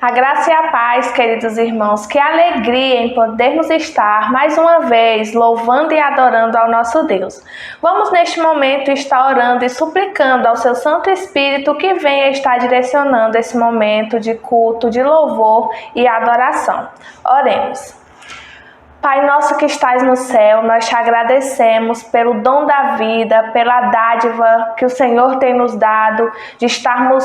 A graça e a paz, queridos irmãos, que alegria em podermos estar mais uma vez louvando e adorando ao nosso Deus. Vamos neste momento estar orando e suplicando ao seu Santo Espírito que venha estar direcionando esse momento de culto, de louvor e adoração. Oremos. Pai nosso que estás no céu, nós te agradecemos pelo dom da vida, pela dádiva que o Senhor tem nos dado, de estarmos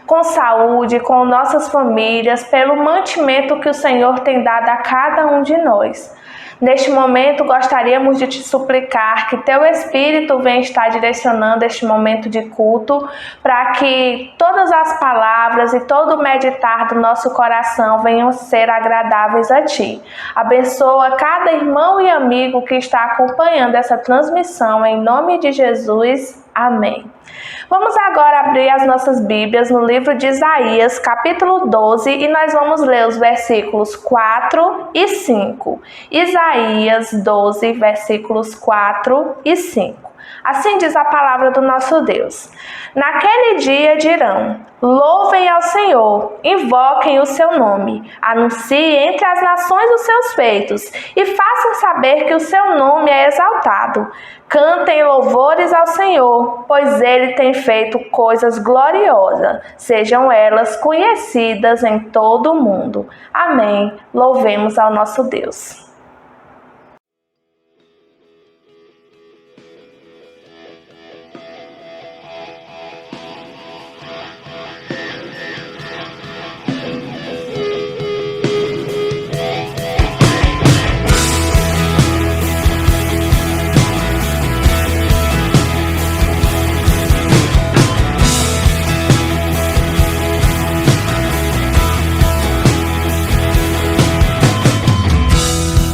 com saúde, com nossas famílias, pelo mantimento que o Senhor tem dado a cada um de nós. Neste momento, gostaríamos de te suplicar que teu Espírito venha estar direcionando este momento de culto, para que todas as palavras e todo o meditar do nosso coração venham ser agradáveis a ti. Abençoa cada irmão e amigo que está acompanhando essa transmissão, em nome de Jesus. Amém. Vamos agora abrir as nossas Bíblias no livro de Isaías, capítulo 12, e nós vamos ler os versículos 4 e 5. Isaías 12, versículos 4 e 5. Assim diz a palavra do nosso Deus. Naquele dia dirão: louvem ao Senhor, invoquem o seu nome, anunciem entre as nações os seus feitos e façam saber que o seu nome é exaltado. Cantem louvores ao Senhor, pois ele tem feito coisas gloriosas, sejam elas conhecidas em todo o mundo. Amém. Louvemos ao nosso Deus.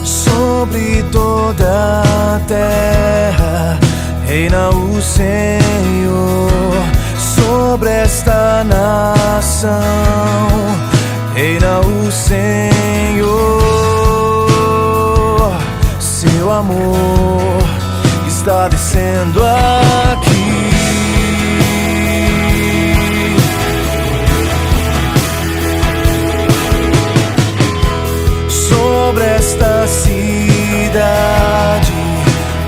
Sobre toda a terra reina o Senhor, sobre esta nação reina o Senhor. Seu amor está descendo aqui. Sobre esta cidade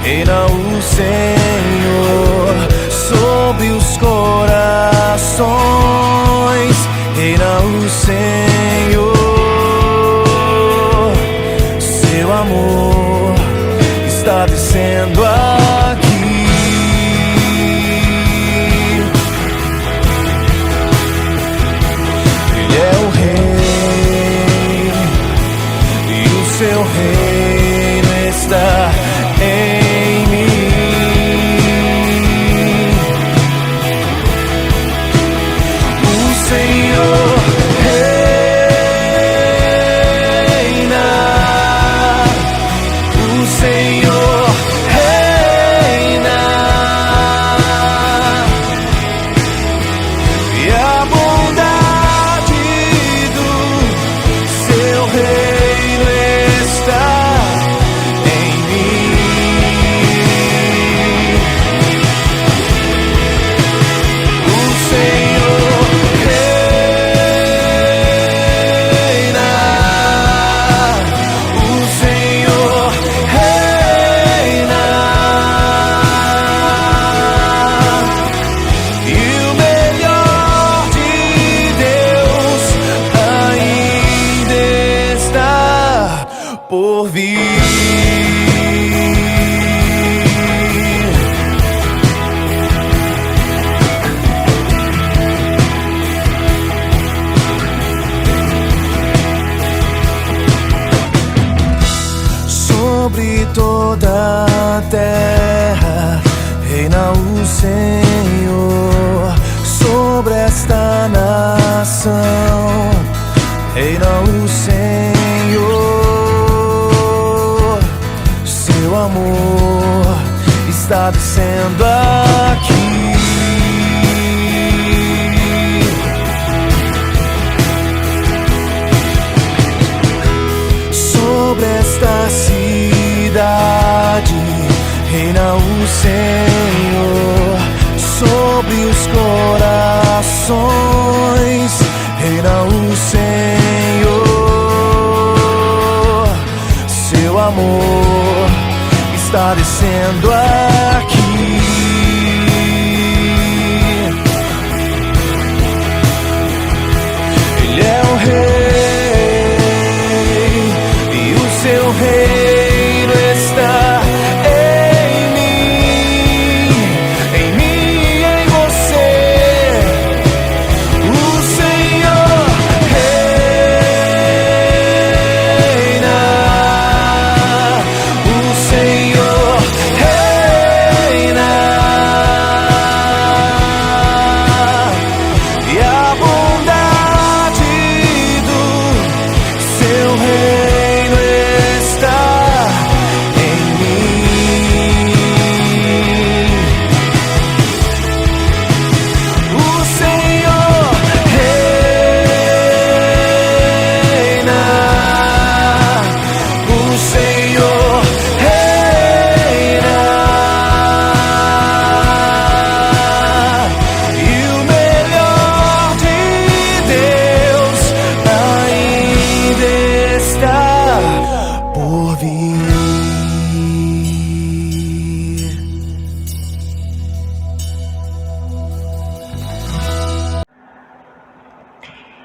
reina o Senhor, sobre os corações reina o Senhor. Seu amor está descendo aqui. Ele é o Rei e o seu reino está em mim. O Senhor reina, o Senhor reina, e a bondade do seu reino está em mim. O Senhor reina, o Senhor reina, e o melhor de Deus ainda está por vir. Sobre toda a terra reina o Senhor, sobre esta nação reina o Senhor. Seu amor está descendo aqui. Sobre esta cidade reina o Senhor, sobre os corações reina o Senhor. amor está descendo aqui. Ele é o rei e o seu reino está em mim e em você. O Senhor reina, o Senhor reina, e a bondade do seu reino está em mim. O Senhor reina, o Senhor reina, e o melhor de Deus ainda está por vir.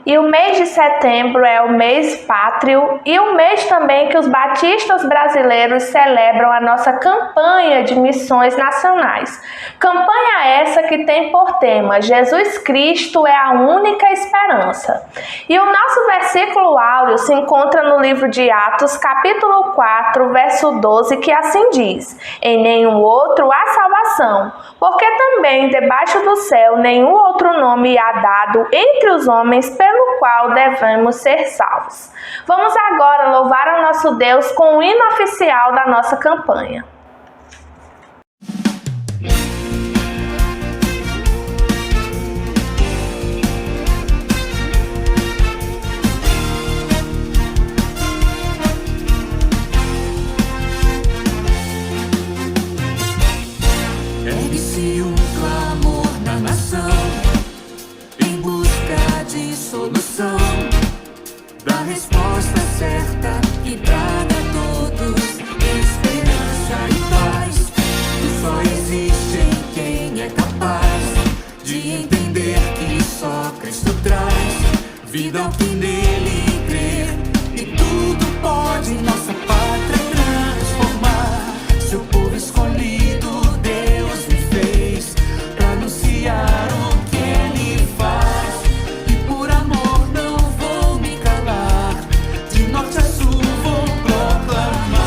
E o mês de setembro é o mês pátrio e o mês também que os batistas brasileiros celebram a nossa campanha de missões nacionais. Campanha essa que tem por tema Jesus Cristo é a única esperança. E o nosso versículo áureo se encontra no livro de Atos, capítulo 4, verso 12, que assim diz: em nenhum outro há salvação, porque também debaixo do céu nenhum outro nome há dado entre os homens pelo qual devemos ser salvos. Vamos agora louvar ao nosso Deus com o hino oficial da nossa campanha. Ergue-se um clamor na nação, em busca de solução, da resposta certa que traga a todos esperança e paz. E só existe em quem é capaz de entender que só Cristo traz vida ao que nele crer, e tudo pode nossa pátria transformar. Seu povo escolhido Deus me fez pra anunciar o que ele faz, e por amor não vou me calar, de norte a sul vou proclamar.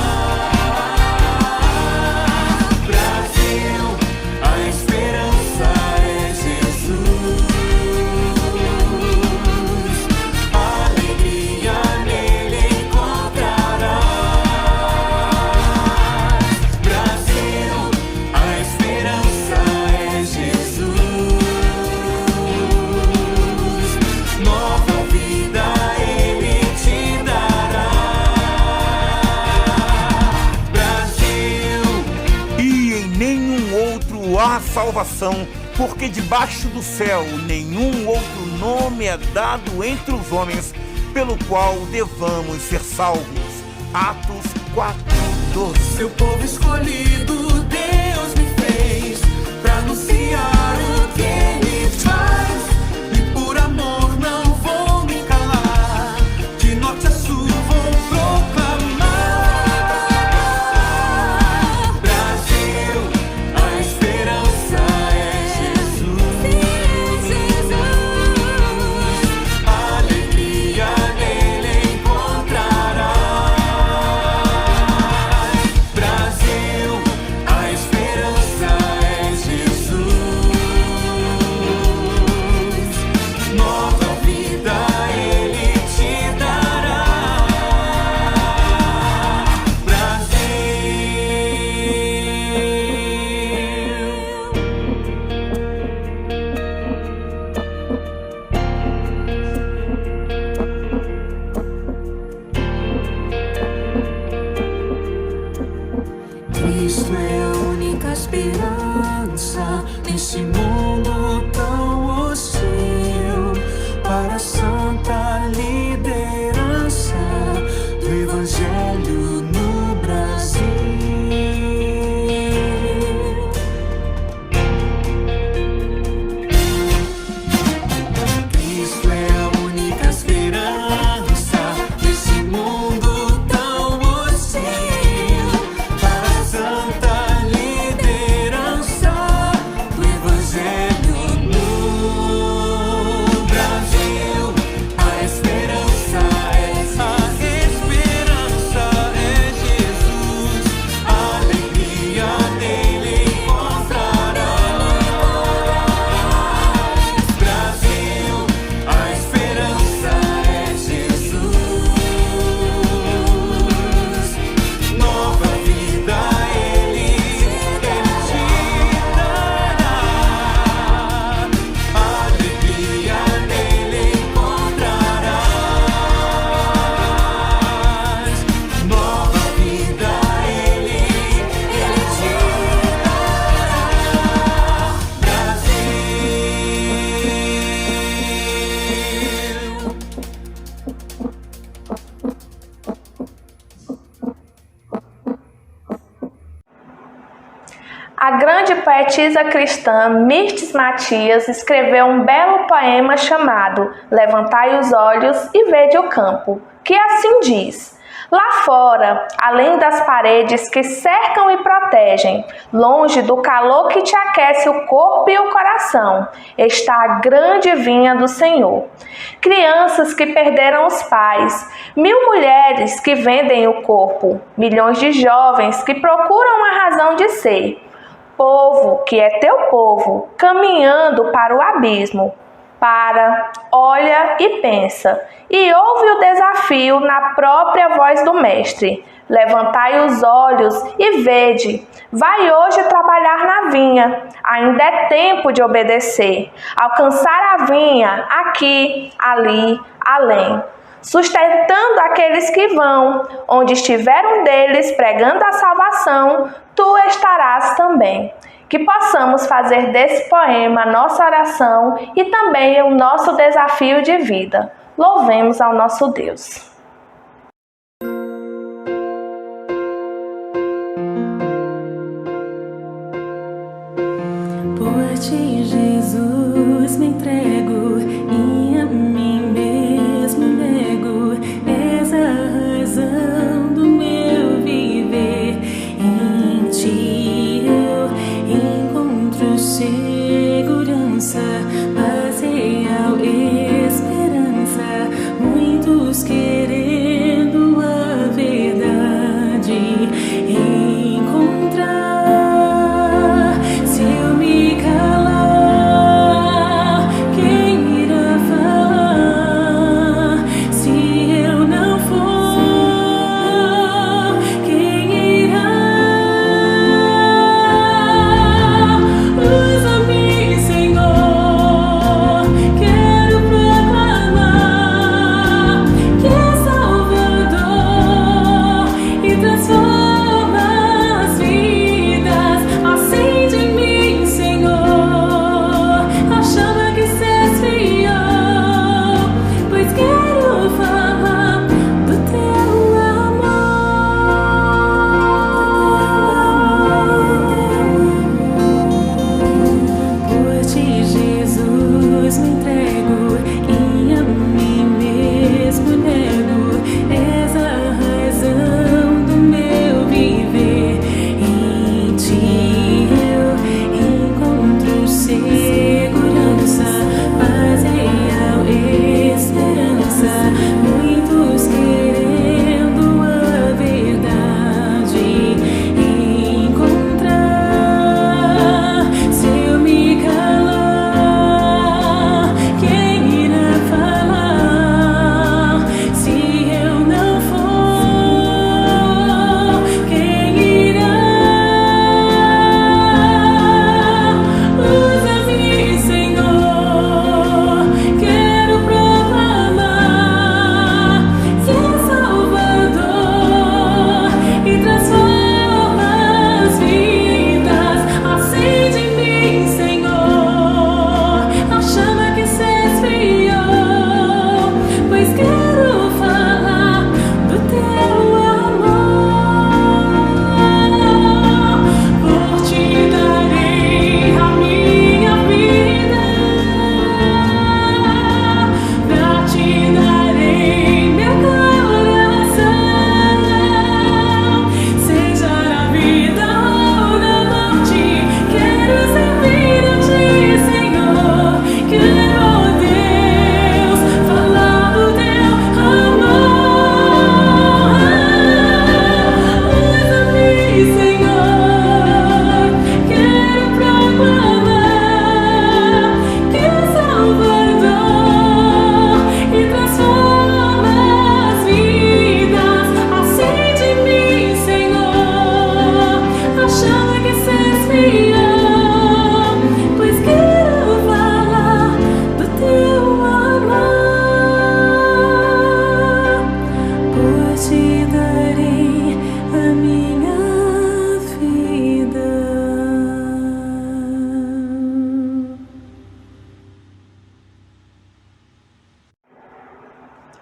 Brasil, a esperança é Jesus, alegria nele encontrarás. Brasil, a esperança é Jesus, nova vida ele te dará. Brasil, E em nenhum outro há salvação, porque debaixo do céu nenhum outro nome é dado entre os homens, pelo qual devamos ser salvos. Atos 4:12. seu povo escolhido Deus me fez pra anunciar o que ele faz, e por amor não vou me calar, de norte a sul vou proclamar. Brasil, a esperança é Jesus, alegria nele encontrarás. Brasil, a esperança é Jesus, A grande poetisa cristã Mirtes Matias escreveu um belo poema chamado Levantai os olhos e vede o campo, que assim diz: lá fora, além das paredes que cercam e protegem, longe do calor que te aquece o corpo e o coração, está a grande vinha do Senhor. Crianças que perderam os pais, 1000 mulheres que vendem o corpo, milhões de jovens que procuram uma razão de ser. Povo que é teu povo, caminhando para o abismo. Para, olha e pensa, e ouve o desafio na própria voz do Mestre. Levantai os olhos e vede. Vai hoje trabalhar na vinha. Ainda é tempo de obedecer. Alcançar a vinha aqui, ali, além. Sustentando aqueles que vão. Onde estiver um deles pregando a salvação, tu estarás também. Que possamos fazer desse poema a nossa oração e também o nosso desafio de vida. Louvemos ao nosso Deus. Por ti, Jesus, me entrego e a mim mesmo nego. És a razão do meu viver. Em ti eu encontro segurança, paz real, esperança. Muitos querem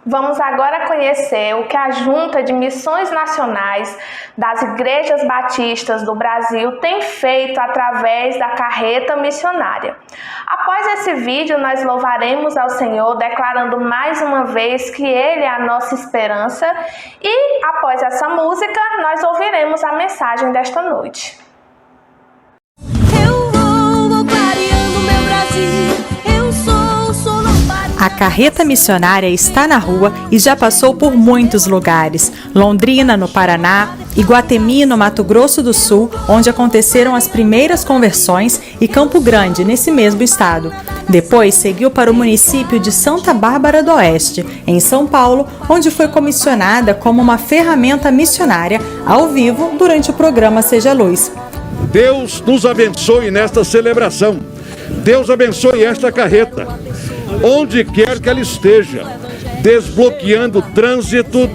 Vamos agora conhecer o que a Junta de Missões Nacionais das Igrejas Batistas do Brasil tem feito através da carreta missionária. Após esse vídeo, nós louvaremos ao Senhor, declarando mais uma vez que Ele é a nossa esperança, e após essa música, nós ouviremos a mensagem desta noite. Eu vou clareando meu Brasil. A carreta missionária está na rua e já passou por muitos lugares. Londrina, no Paraná, Iguatemi, no Mato Grosso do Sul, onde aconteceram as primeiras conversões, e Campo Grande, nesse mesmo estado. Depois seguiu para o município de Santa Bárbara do Oeste, em São Paulo, onde foi comissionada como uma ferramenta missionária ao vivo durante o programa Seja Luz. Deus nos abençoe nesta celebração. Deus abençoe esta carreta, onde quer que ela esteja, desbloqueando o trânsito,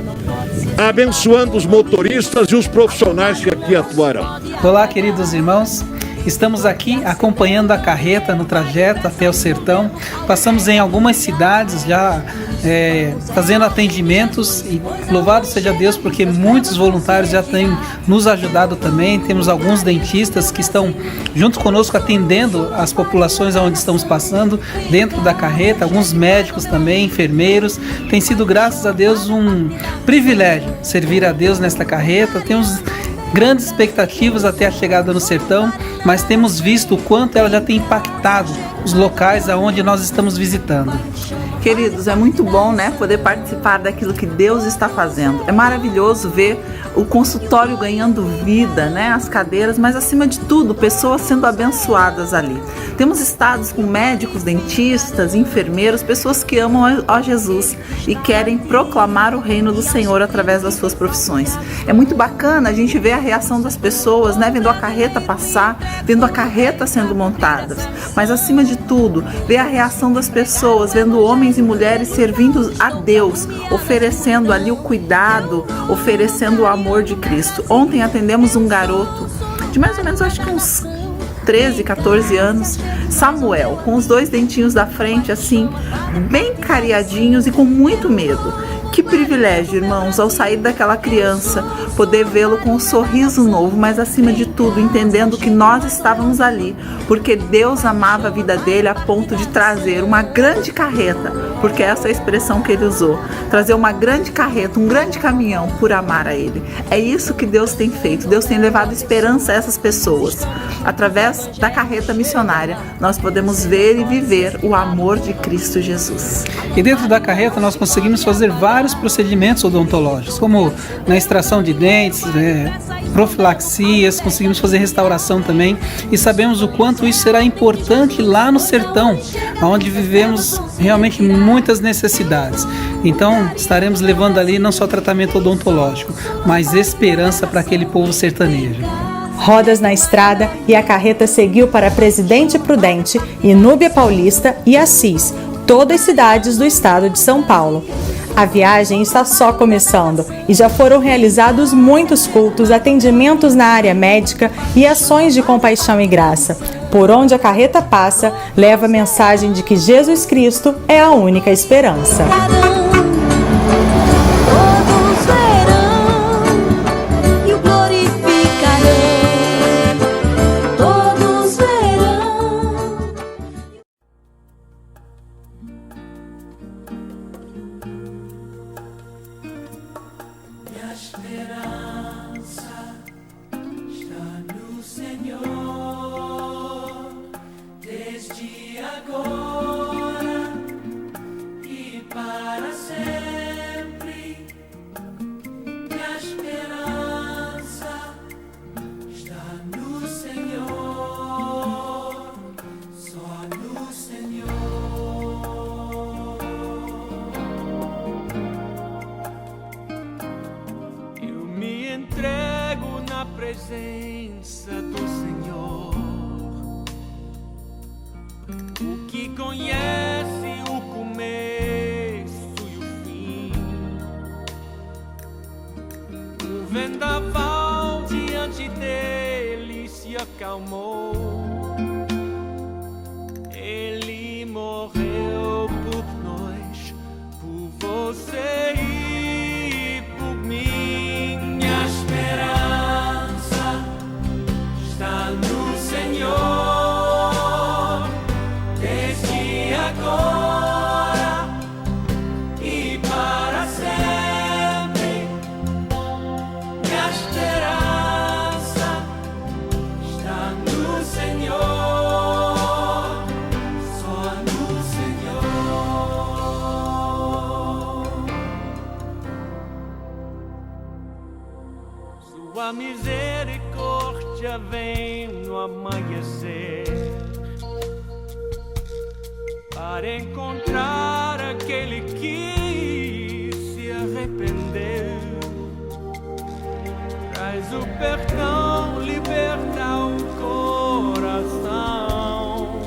abençoando os motoristas e os profissionais que aqui atuarão. Olá, queridos irmãos. Estamos aqui acompanhando a carreta no trajeto até o sertão. Passamos em algumas cidades já fazendo atendimentos, e louvado seja Deus porque muitos voluntários já têm nos ajudado também. Temos alguns dentistas que estão junto conosco atendendo as populações onde estamos passando dentro da carreta, alguns médicos também, enfermeiros. Tem sido, graças a Deus, um privilégio servir a Deus nesta carreta. Temos grandes expectativas até a chegada no sertão, mas temos visto o quanto ela já tem impactado os locais aonde nós estamos visitando. Queridos, é muito bom, né, poder participar daquilo que Deus está fazendo. É maravilhoso ver o consultório ganhando vida, né, as cadeiras, mas acima de tudo, pessoas sendo abençoadas ali. Temos estados com médicos, dentistas, enfermeiros, pessoas que amam a Jesus e querem proclamar o reino do Senhor através das suas profissões. É muito bacana a gente ver a reação das pessoas, né, vendo a carreta passar, vendo a carreta sendo montada, mas acima de tudo, ver a reação das pessoas, vendo homens e mulheres servindo a Deus, oferecendo ali o cuidado, oferecendo o amor de Cristo. Ontem atendemos um garoto de mais ou menos, acho que uns 13, 14 anos, Samuel, com os 2 dentinhos da frente assim, bem cariadinhos e com muito medo. Que privilégio, irmãos, ao sair daquela criança, poder vê-lo com um sorriso novo, mas acima de tudo, entendendo que nós estávamos ali, porque Deus amava a vida dele a ponto de trazer uma grande carreta, porque essa é a expressão que ele usou, trazer uma grande carreta, um grande caminhão por amar a ele. É isso que Deus tem feito. Deus tem levado esperança a essas pessoas. Através da carreta missionária, nós podemos ver e viver o amor de Cristo Jesus. E dentro da carreta nós conseguimos fazer vários procedimentos odontológicos, como na extração de dentes, profilaxias, conseguimos fazer restauração também, e sabemos o quanto isso será importante lá no sertão, onde vivemos realmente muitas necessidades. Então estaremos levando ali não só tratamento odontológico, mas esperança para aquele povo sertanejo. Rodas na estrada, e a carreta seguiu para Presidente Prudente, Inúbia Paulista e Assis, todas cidades do estado de São Paulo. A viagem está só começando e já foram realizados muitos cultos, atendimentos na área médica e ações de compaixão e graça. Por onde a carreta passa, leva a mensagem de que Jesus Cristo é a única esperança. Todos verão e o glorificarão. Todos verão. Minha esperança está no Senhor, desde agora e para sempre. Minha esperança está no Senhor, só no Senhor. Eu me entrego na presença do Senhor, o que conhece o começo e o fim. O vendaval diante dele se acalmou. Ele morreu por nós, por você. Tua misericórdia vem no amanhecer para encontrar aquele que se arrependeu. Traz o perdão, liberta o coração,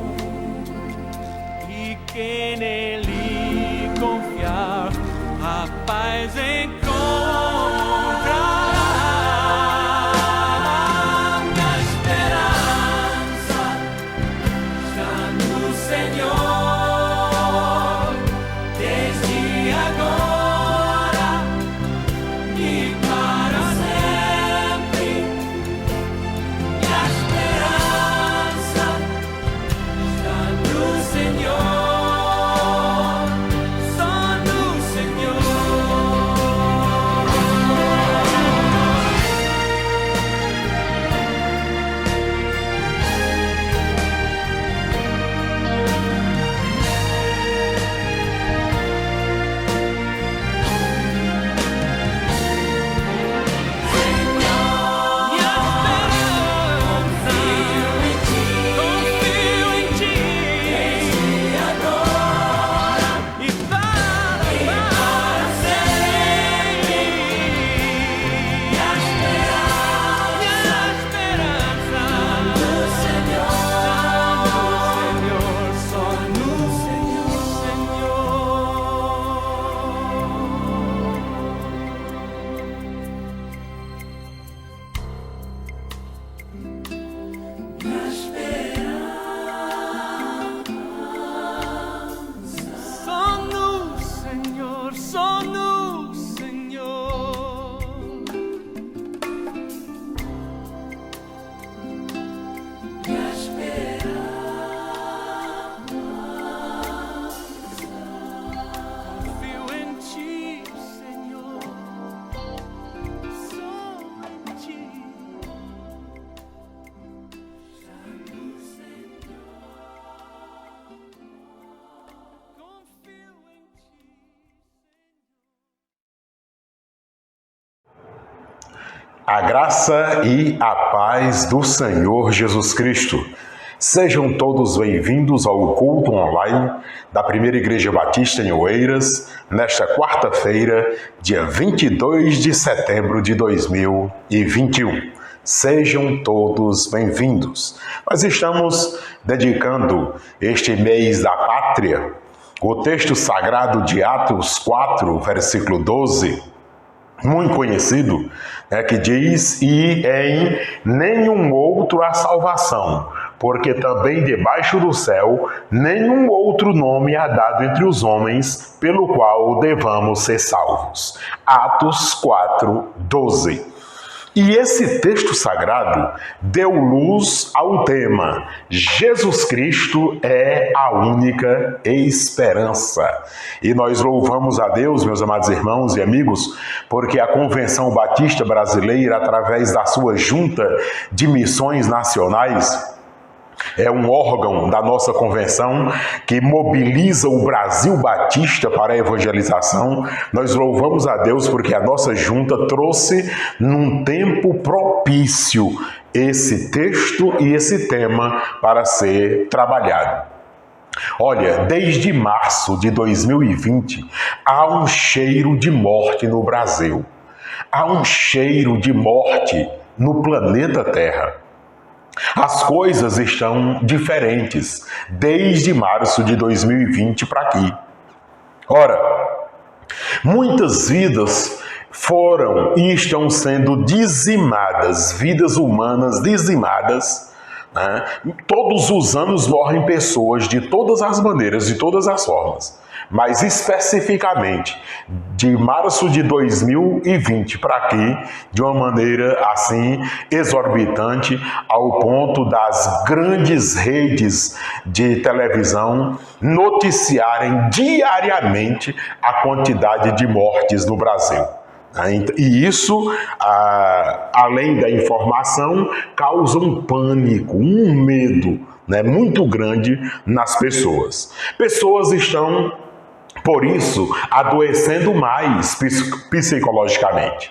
e quem nele confiar a paz encontrará. Minha esperança está no Senhor, desde agora e para sempre. Minha esperança está no Senhor, só no Senhor. Minha esperança, confio em Ti, desde agora e para sempre. Minha esperança no Senhor, só no Senhor. Só no Senhor, só no Senhor. Minha esperança, confio em Ti, Senhor, só em Ti. Só no Senhor, confio em Ti. A graça e a paz do Senhor Jesus Cristo. Sejam todos bem-vindos ao culto online da Primeira Igreja Batista em Oeiras, nesta quarta-feira, dia 22 de setembro de 2021. Sejam todos bem-vindos. Nós estamos dedicando este mês da pátria, o texto sagrado de Atos 4, versículo 12, muito conhecido, que diz: e em nenhum outro há salvação, porque também debaixo do céu nenhum outro nome há dado entre os homens, pelo qual devamos ser salvos. Atos 4, 12. E esse texto sagrado deu luz ao tema: Jesus Cristo é a única esperança. E nós louvamos a Deus, meus amados irmãos e amigos, porque a Convenção Batista Brasileira, através da sua Junta de Missões Nacionais, é um órgão da nossa convenção que mobiliza o Brasil Batista para a evangelização. Nós louvamos a Deus porque a nossa junta trouxe num tempo propício esse texto e esse tema para ser trabalhado. Olha, desde março de 2020 há um cheiro de morte no Brasil. Há um cheiro de morte no planeta Terra. As coisas estão diferentes desde março de 2020 para aqui. Ora, muitas vidas foram e estão sendo dizimadas, vidas humanas dizimadas, né? Todos os anos morrem pessoas de todas as maneiras, de todas as formas. Mas especificamente de março de 2020 para aqui, de uma maneira assim exorbitante, ao ponto das grandes redes de televisão noticiarem diariamente a quantidade de mortes no Brasil. E isso, além da informação, causa um pânico, um medo, né, muito grande nas pessoas. Pessoas estão, por isso, adoecendo mais psicologicamente.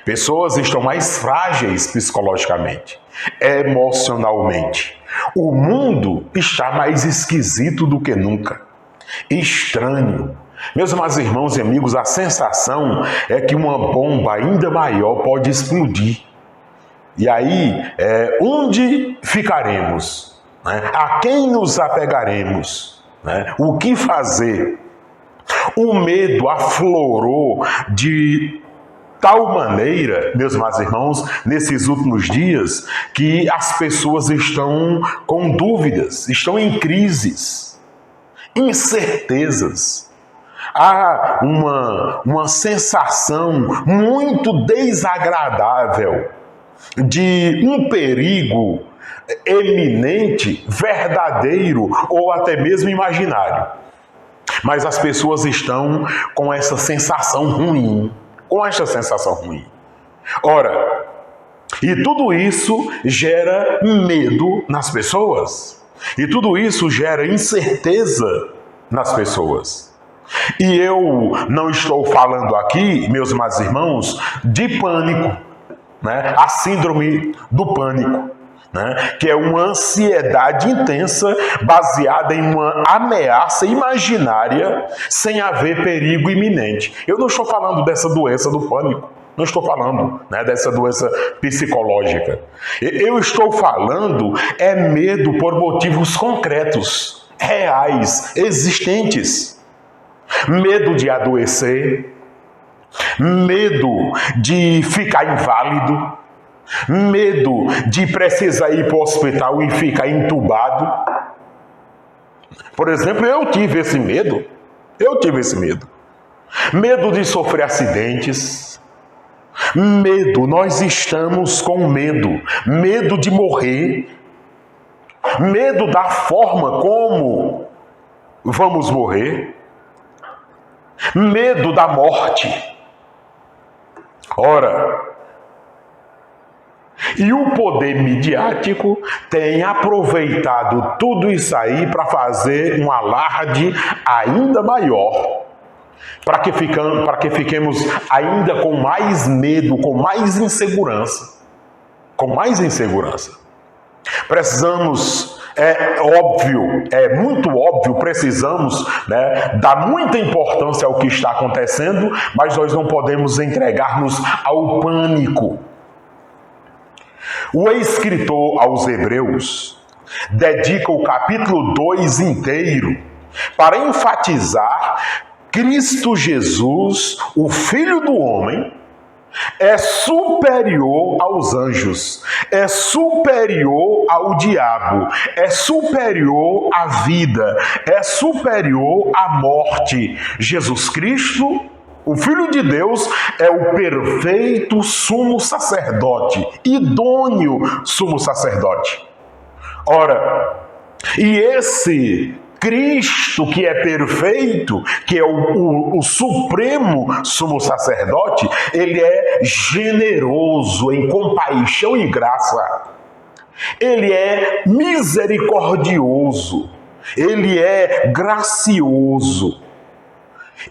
Pessoas estão mais frágeis psicologicamente, emocionalmente. O mundo está mais esquisito do que nunca, estranho. Meus amados irmãos e amigos, a sensação é que uma bomba ainda maior pode explodir. E aí, onde ficaremos? Né? A quem nos apegaremos? Né? O que fazer? O medo aflorou de tal maneira, meus amados irmãos, nesses últimos dias, que as pessoas estão com dúvidas, estão em crises, incertezas. Há uma sensação muito desagradável de um perigo eminente, verdadeiro ou até mesmo imaginário. Mas as pessoas estão com essa sensação ruim, Ora, e tudo isso gera medo nas pessoas. E tudo isso gera incerteza nas pessoas. E eu não estou falando aqui, meus amados irmãos, de pânico, né? A síndrome do pânico, né? Que é uma ansiedade intensa baseada em uma ameaça imaginária sem haver perigo iminente. Eu não estou falando dessa doença do pânico, não estou falando, né, dessa doença psicológica. Eu estou falando medo por motivos concretos, reais, existentes. Medo de adoecer, medo de ficar inválido, medo de precisar ir para o hospital e ficar entubado. Por exemplo, eu tive esse medo. Medo de sofrer acidentes. Medo, nós estamos com medo. Medo de morrer. Medo da forma como vamos morrer. Medo da morte. Ora, e o poder midiático tem aproveitado tudo isso aí para fazer um alarde ainda maior, para que fiquemos ainda com mais medo, com mais insegurança. Precisamos, muito óbvio, precisamos, né, dar muita importância ao que está acontecendo, mas nós não podemos entregar-nos ao pânico. O escritor aos Hebreus dedica o capítulo 2 inteiro para enfatizar Cristo Jesus, o Filho do Homem, é superior aos anjos, é superior ao diabo, é superior à vida, é superior à morte. Jesus Cristo, o Filho de Deus, é o perfeito sumo sacerdote, idôneo sumo sacerdote. Ora, e esse Cristo que é perfeito, que é o supremo sumo sacerdote, ele é generoso em compaixão e graça. Ele é misericordioso. Ele é gracioso.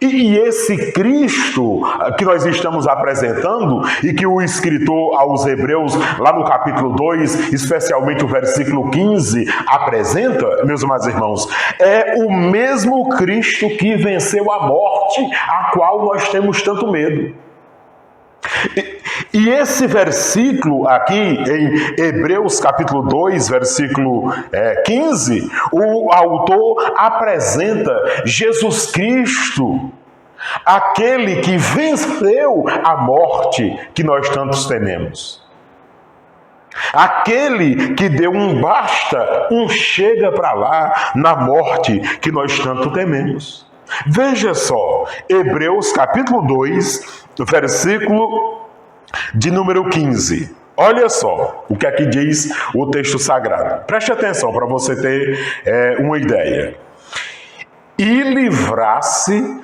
E esse Cristo que nós estamos apresentando e que o escritor aos Hebreus, lá no capítulo 2, especialmente o versículo 15, apresenta, meus amados irmãos, é o mesmo Cristo que venceu a morte, a qual nós temos tanto medo. E esse versículo aqui, em Hebreus capítulo 2, versículo 15, o autor apresenta Jesus Cristo, aquele que venceu a morte que nós tantos tememos. Aquele que deu um basta, um chega para lá na morte que nós tanto tememos. Veja só, Hebreus capítulo 2, versículo de número 15. Olha só o que aqui diz o texto sagrado. Preste atenção para você ter uma ideia. E livrasse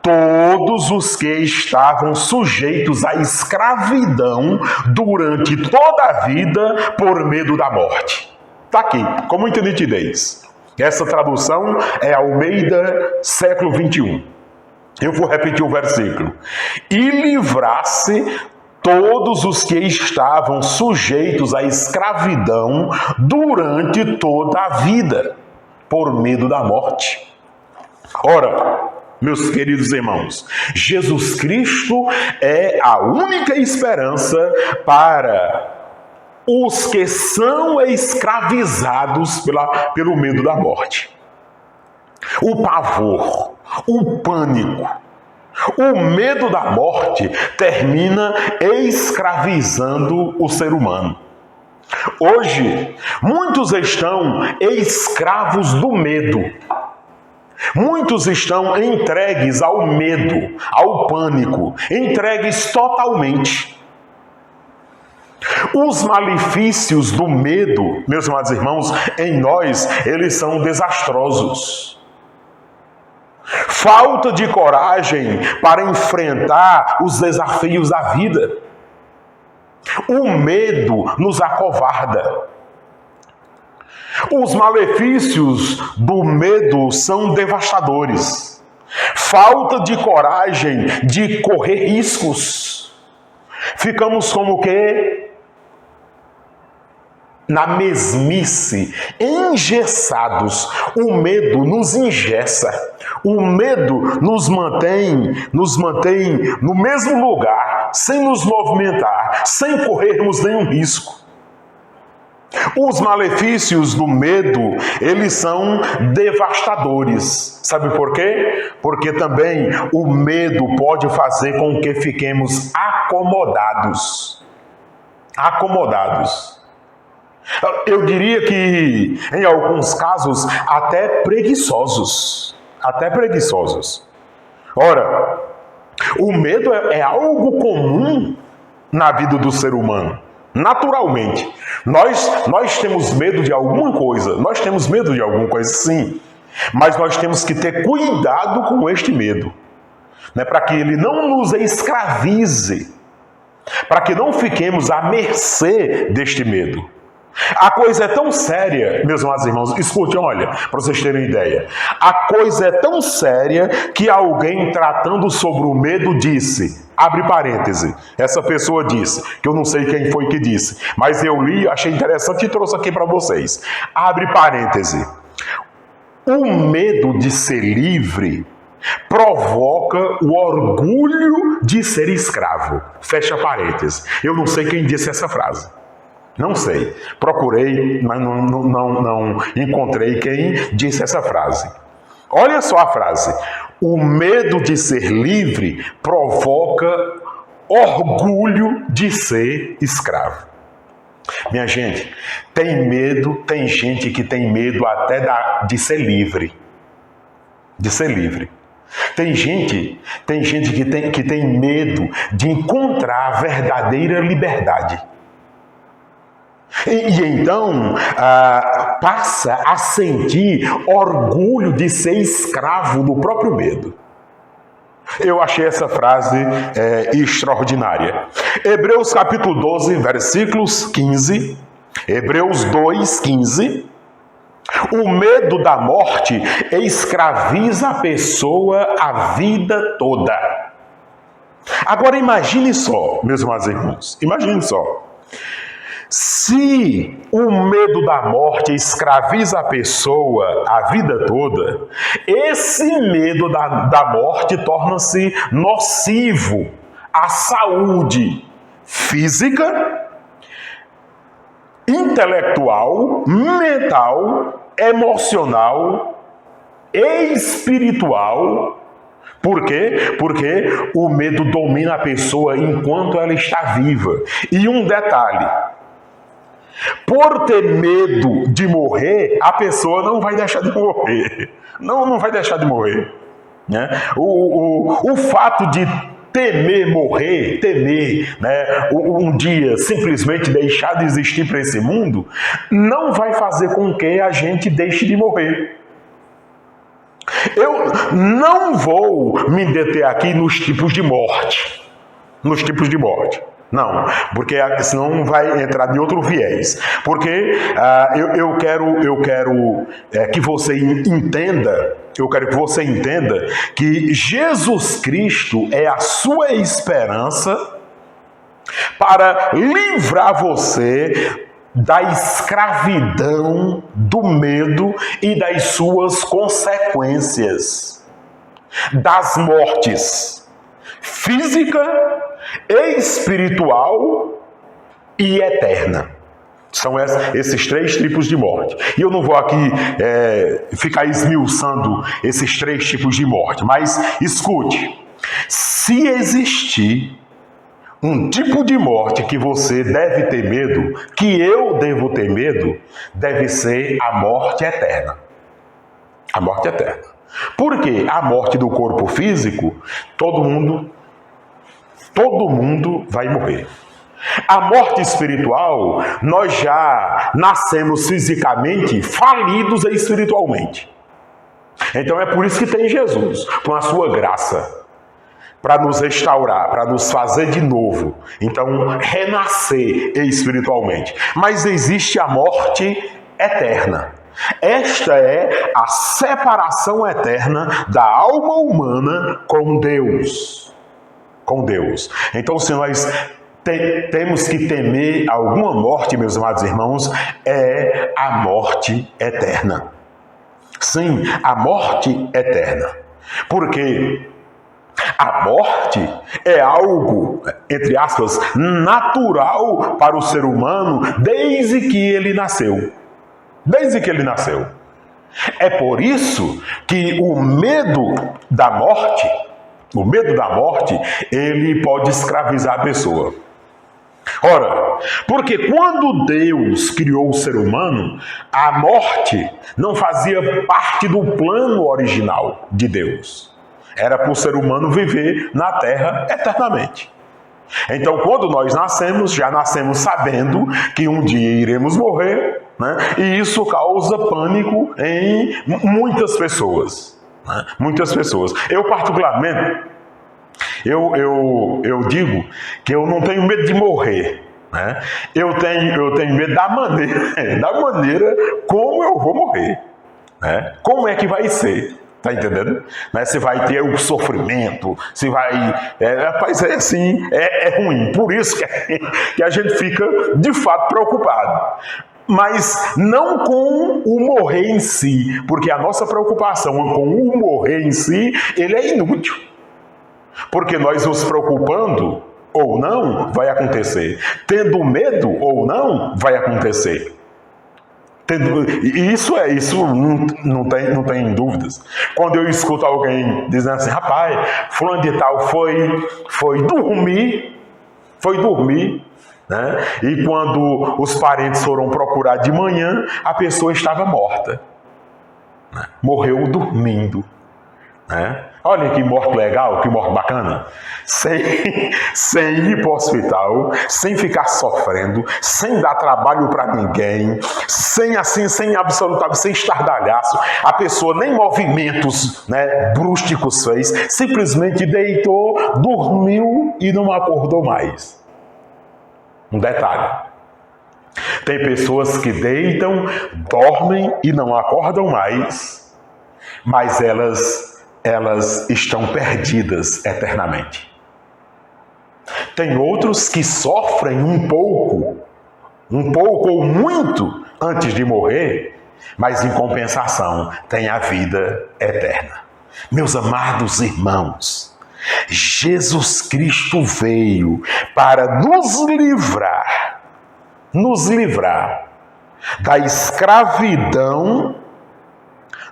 todos os que estavam sujeitos à escravidão durante toda a vida por medo da morte. Está aqui, com muita nitidez. Essa tradução é Almeida, século 21. Eu vou repetir o versículo. E livrasse todos os que estavam sujeitos à escravidão durante toda a vida, por medo da morte. Ora, meus queridos irmãos, Jesus Cristo é a única esperança para os que são escravizados pelo medo da morte. O pavor, o pânico, o medo da morte termina escravizando o ser humano. Hoje, muitos estão escravos do medo. Muitos estão entregues ao medo, ao pânico, entregues totalmente. Os malefícios do medo, meus amados irmãos, em nós, eles são desastrosos. Falta de coragem para enfrentar os desafios da vida. O medo nos acovarda. Os malefícios do medo são devastadores. Falta de coragem de correr riscos. Ficamos como que na mesmice, engessados. O medo nos engessa. O medo nos mantém no mesmo lugar, sem nos movimentar, sem corrermos nenhum risco. Os malefícios do medo, eles são devastadores. Sabe por quê? Porque também o medo pode fazer com que fiquemos acomodados. Acomodados. Eu diria que, em alguns casos, até preguiçosos. Até preguiçosos. Ora, o medo é algo comum na vida do ser humano. Naturalmente. Nós temos medo de alguma coisa. Nós temos medo de alguma coisa, sim. Mas nós temos que ter cuidado com este medo. Né? Para que ele não nos escravize. Para que não fiquemos à mercê deste medo. A coisa é tão séria, meus amados irmãos, escute, olha, para vocês terem ideia. A coisa é tão séria que alguém tratando sobre o medo disse, abre parêntese, essa pessoa disse, que eu não sei quem foi que disse, mas eu li, achei interessante e trouxe aqui para vocês. Abre parêntese. O medo de ser livre provoca o orgulho de ser escravo. Fecha parêntese. Eu não sei quem disse essa frase. Não sei. Procurei, mas não encontrei quem disse essa frase. Olha só a frase. O medo de ser livre provoca orgulho de ser escravo. Minha gente, tem gente que tem medo até de ser livre. De ser livre. Tem gente que tem medo de encontrar a verdadeira liberdade. E então passa a sentir orgulho de ser escravo do próprio medo. Eu achei essa frase extraordinária. Hebreus capítulo 12, versículos 15. Hebreus 2, 15. O medo da morte escraviza a pessoa a vida toda. Agora imagine só, meus amados irmãos, imagine só. Se o medo da morte escraviza a pessoa a vida toda, esse medo da morte torna-se nocivo à saúde física, intelectual, mental, emocional e espiritual. Por quê? Porque o medo domina a pessoa enquanto ela está viva. E um detalhe. Por ter medo de morrer, a pessoa não vai deixar de morrer. Não vai deixar de morrer. Né? O fato de temer morrer, né, um dia simplesmente deixar de existir para esse mundo, não vai fazer com que a gente deixe de morrer. Eu não vou me deter aqui nos tipos de morte. Nos tipos de morte. Não, porque senão vai entrar em outro viés. Porque eu quero que você entenda, que Jesus Cristo é a sua esperança para livrar você da escravidão, do medo e das suas consequências, das mortes física, espiritual e eterna. São esses 3 tipos de morte. E eu não vou aqui ficar esmiuçando esses 3 tipos de morte, mas escute, se existir um tipo de morte que você deve ter medo, que eu devo ter medo, deve ser a morte eterna. A morte eterna. Porque a morte do corpo físico, todo mundo vai morrer. A morte espiritual, nós já nascemos fisicamente falidos espiritualmente. Então é por isso que tem Jesus, com a sua graça, para nos restaurar, para nos fazer de novo. Então, renascer espiritualmente. Mas existe a morte eterna. Esta é a separação eterna da alma humana com Deus. Com Deus. Então, se nós temos que temer alguma morte, meus amados irmãos, é a morte eterna. Sim, a morte eterna. Porque a morte é algo, entre aspas, natural para o ser humano desde que ele nasceu. Desde que ele nasceu. É por isso que o medo da morte, ele pode escravizar a pessoa. Ora, porque quando Deus criou o ser humano, a morte não fazia parte do plano original de Deus. Era para o ser humano viver na terra eternamente. Então, quando nós nascemos, já nascemos sabendo que um dia iremos morrer, né? E isso causa pânico em muitas pessoas. Né? Muitas pessoas. Eu, particularmente, eu digo que eu não tenho medo de morrer. Né? Eu tenho medo da maneira como eu vou morrer. Né? Como é que vai ser? Tá entendendo? Né? Se vai ter o sofrimento, se vai... rapaz, é assim, é ruim. Por isso que a gente fica, de fato, preocupado. Mas não com o morrer em si, porque a nossa preocupação com o morrer em si, ele é inútil. Porque nós nos preocupando ou não, vai acontecer. Tendo medo ou não, vai acontecer. Isso não tem dúvidas. Quando eu escuto alguém dizendo assim, rapaz, fulano de tal foi dormir, né? E quando os parentes foram procurar de manhã, a pessoa estava morta, né? Morreu dormindo, né? Olha que morte legal, que morte bacana. Sem ir para o hospital, sem ficar sofrendo, sem dar trabalho para ninguém, sem absolutamente, sem estardalhaço. A pessoa nem movimentos, né, bruscos fez, simplesmente deitou, dormiu e não acordou mais. Um detalhe. Tem pessoas que deitam, dormem e não acordam mais, mas elas estão perdidas eternamente. Tem outros que sofrem um pouco ou muito antes de morrer, mas em compensação têm a vida eterna. Meus amados irmãos, Jesus Cristo veio para nos livrar da escravidão,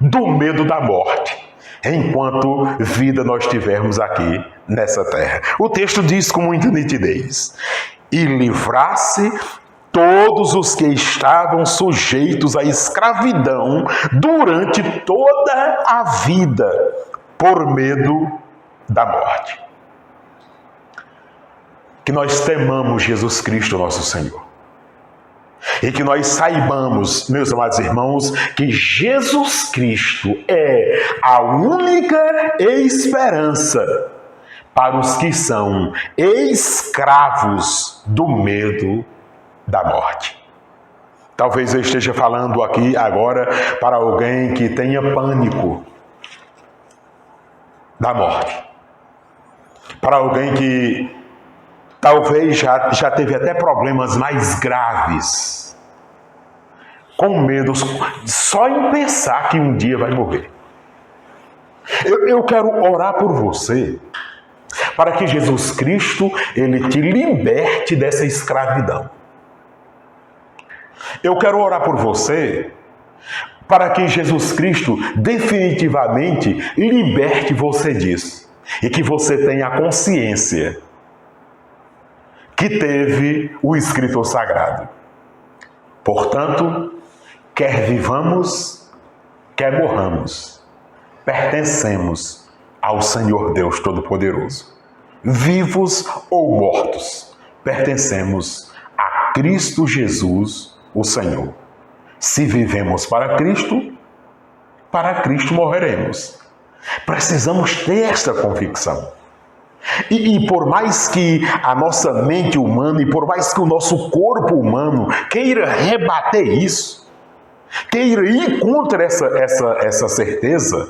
do medo da morte, enquanto vida nós tivermos aqui nessa terra. O texto diz com muita nitidez: e livrasse todos os que estavam sujeitos à escravidão durante toda a vida, por medo da morte. Que nós temamos Jesus Cristo, nosso Senhor. E que nós saibamos, meus amados irmãos, que Jesus Cristo é a única esperança para os que são escravos do medo da morte. Talvez eu esteja falando aqui agora para alguém que tenha pânico da morte. Para alguém que talvez já teve até problemas mais graves, com medo só em pensar que um dia vai morrer. Eu quero orar por você, para que Jesus Cristo, Ele te liberte dessa escravidão. Eu quero orar por você, para que Jesus Cristo definitivamente liberte você disso. E que você tenha a consciência que teve o Escritor Sagrado. Portanto, quer vivamos, quer morramos, pertencemos ao Senhor Deus Todo-Poderoso. Vivos ou mortos, pertencemos a Cristo Jesus, o Senhor. Se vivemos para Cristo morreremos. Precisamos ter esta convicção. E por mais que a nossa mente humana e por mais que o nosso corpo humano queira rebater isso, queira ir contra essa certeza,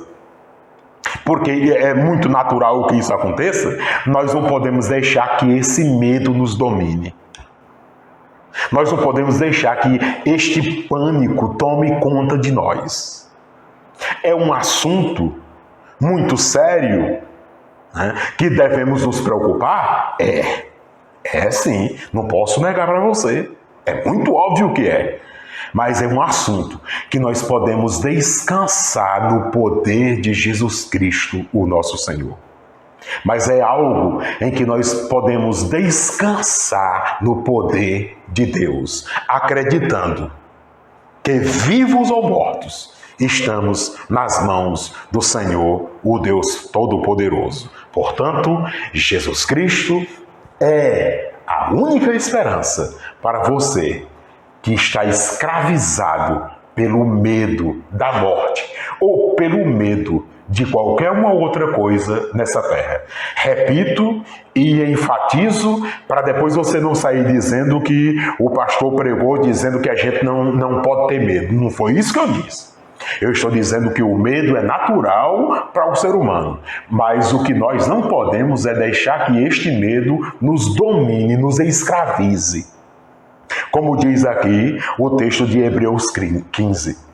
porque é muito natural que isso aconteça, nós não podemos deixar que esse medo nos domine. Nós não podemos deixar que este pânico tome conta de nós. É um assunto muito sério, né, que devemos nos preocupar? É sim, não posso negar para você. É muito óbvio que é. Mas é um assunto que nós podemos descansar no poder de Jesus Cristo, o nosso Senhor. Mas é algo em que nós podemos descansar no poder de Deus, acreditando que vivos ou mortos, estamos nas mãos do Senhor, o Deus Todo-Poderoso. Portanto, Jesus Cristo é a única esperança para você que está escravizado pelo medo da morte ou pelo medo de qualquer uma outra coisa nessa terra. Repito e enfatizo para depois você não sair dizendo que o pastor pregou dizendo que a gente não pode ter medo. Não foi isso que eu disse. Eu estou dizendo que o medo é natural para o ser humano, mas o que nós não podemos é deixar que este medo nos domine, nos escravize. Como diz aqui o texto de Hebreus 15.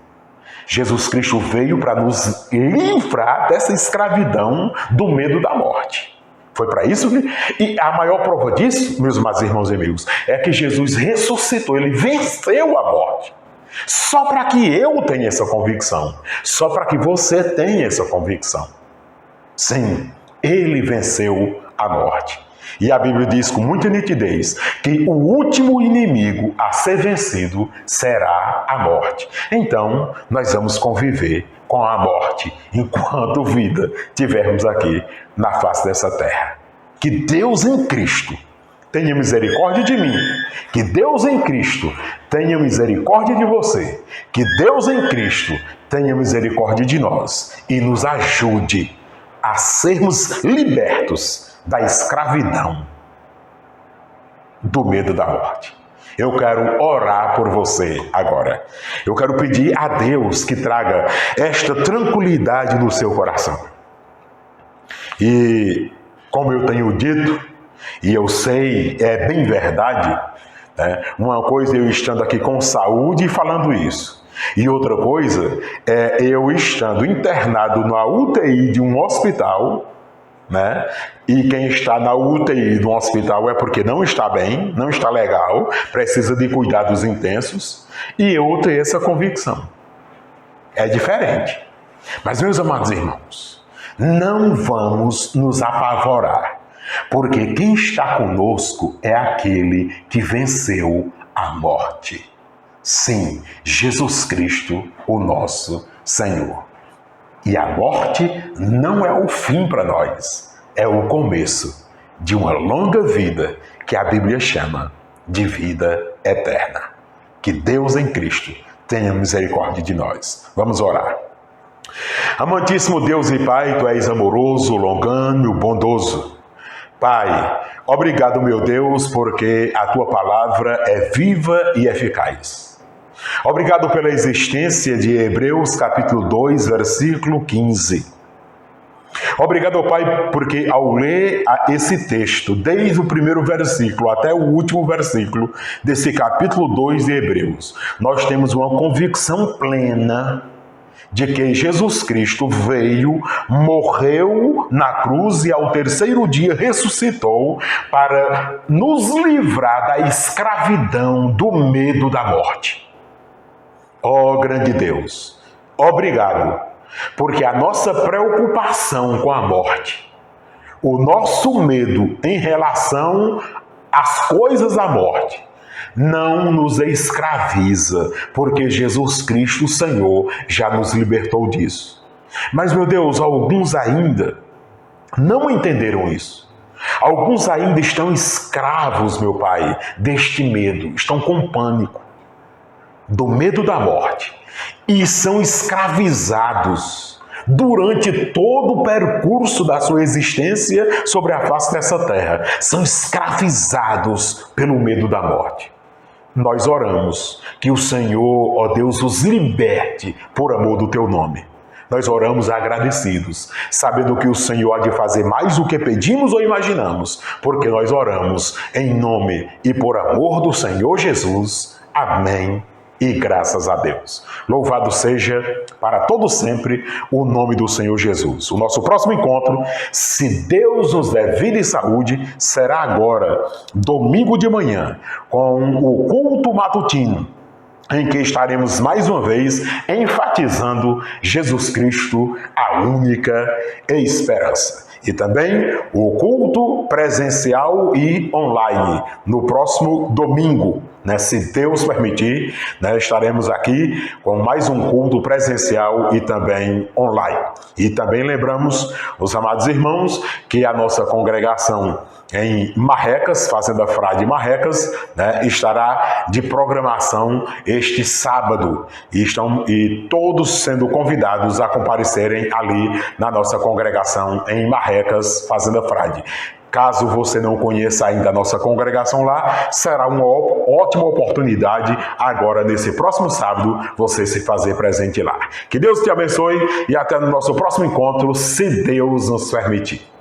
Jesus Cristo veio para nos livrar dessa escravidão do medo da morte. Foi para isso que... E a maior prova disso, meus amados irmãos e amigos, é que Jesus ressuscitou, ele venceu a morte. Só para que eu tenha essa convicção. Só para que você tenha essa convicção. Sim, ele venceu a morte. E a Bíblia diz com muita nitidez que o último inimigo a ser vencido será a morte. Então, nós vamos conviver com a morte enquanto vida tivermos aqui na face dessa terra. Que Deus em Cristo tenha misericórdia de mim. Que Deus em Cristo tenha misericórdia de você. Que Deus em Cristo tenha misericórdia de nós e nos ajude a sermos libertos da escravidão, do medo da morte. Eu quero orar por você agora. Eu quero pedir a Deus que traga esta tranquilidade no seu coração. E, como eu tenho dito, e eu sei, é bem verdade, né? Uma coisa é eu estando aqui com saúde e falando isso. E outra coisa é eu estando internado na UTI de um hospital, né? E quem está na UTI de um hospital é porque não está bem, não está legal, precisa de cuidados intensos, e eu ter essa convicção. É diferente. Mas, meus amados irmãos, não vamos nos apavorar, porque quem está conosco é aquele que venceu a morte. Sim, Jesus Cristo, o nosso Senhor. E a morte não é o fim para nós, é o começo de uma longa vida que a Bíblia chama de vida eterna. Que Deus em Cristo tenha misericórdia de nós. Vamos orar. Amantíssimo Deus e Pai, Tu és amoroso, longânimo, bondoso. Pai, obrigado, meu Deus, porque a Tua palavra é viva e eficaz. Obrigado pela existência de Hebreus capítulo 2, versículo 15. Obrigado, Pai, porque ao ler esse texto, desde o primeiro versículo até o último versículo desse capítulo 2 de Hebreus, nós temos uma convicção plena de que Jesus Cristo veio, morreu na cruz e ao terceiro dia ressuscitou para nos livrar da escravidão, do medo da morte. Ó grande Deus, obrigado, porque a nossa preocupação com a morte, o nosso medo em relação às coisas da morte, não nos escraviza, porque Jesus Cristo, o Senhor, já nos libertou disso. Mas, meu Deus, alguns ainda não entenderam isso. Alguns ainda estão escravos, meu Pai, deste medo, estão com pânico, do medo da morte, e são escravizados durante todo o percurso da sua existência sobre a face dessa terra. São escravizados pelo medo da morte. Nós oramos que o Senhor, ó Deus, os liberte por amor do teu nome. Nós oramos agradecidos, sabendo que o Senhor há de fazer mais do que pedimos ou imaginamos, porque nós oramos em nome e por amor do Senhor Jesus. Amém. E graças a Deus. Louvado seja para todo sempre o nome do Senhor Jesus. O nosso próximo encontro, se Deus nos der vida e saúde, será agora, domingo de manhã, com o culto matutino, em que estaremos mais uma vez enfatizando Jesus Cristo, a única esperança. E também o culto presencial e online no próximo domingo, se Deus permitir, estaremos aqui com mais um culto presencial e também online. E também lembramos, os amados irmãos, que a nossa congregação em Marrecas, Fazenda Frade Marrecas, estará de programação este sábado e todos sendo convidados a comparecerem ali na nossa congregação em Marrecas, Fazenda Frade. Caso você não conheça ainda a nossa congregação lá, será uma ótima oportunidade agora, nesse próximo sábado, você se fazer presente lá. Que Deus te abençoe e até no nosso próximo encontro, se Deus nos permitir.